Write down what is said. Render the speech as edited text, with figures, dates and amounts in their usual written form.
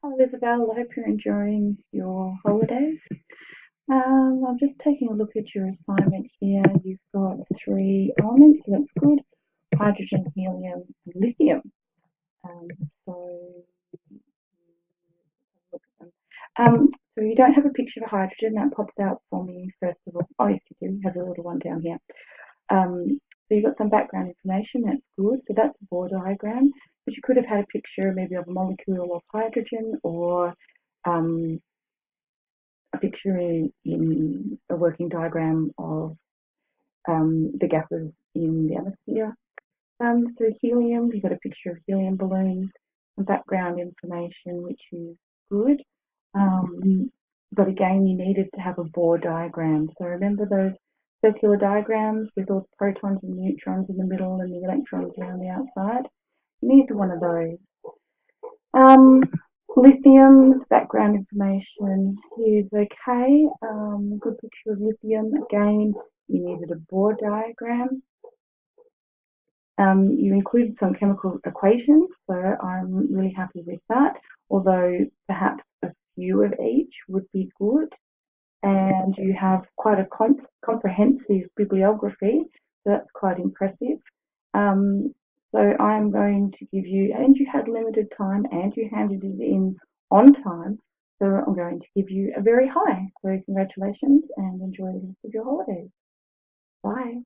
Hello, Isabel. I hope you're enjoying your holidays. I'm just taking a look at your assignment here. You've got three elements, so that's good. Hydrogen, helium, and lithium. Um, so, look at them. So you don't have a picture of hydrogen that pops out for me, first of all. Oh, yes, you do. You have a little one down here. So you've got some background information, that's good. So that's a Bohr diagram, but you could have had a picture maybe of a molecule of hydrogen or um, a picture in a working diagram of the gases in the atmosphere. So helium, you've got a picture of helium balloons, some background information, which is good. Um, but again, you needed to have a Bohr diagram. So remember those circular diagrams with all the protons and neutrons in the middle and the electrons around the outside? You needed one of those. Um, Lithium, background information is okay. Good picture of lithium. Again, you needed a Bohr diagram. You included some chemical equations, so I'm really happy with that, although perhaps a few of each would be good. And you have quite a comprehensive bibliography, so that's quite impressive. Um, so I'm going to give you, and you had limited time and you handed it in on time, so I'm going to give you a very high. So congratulations and enjoy the rest of your holidays. Bye.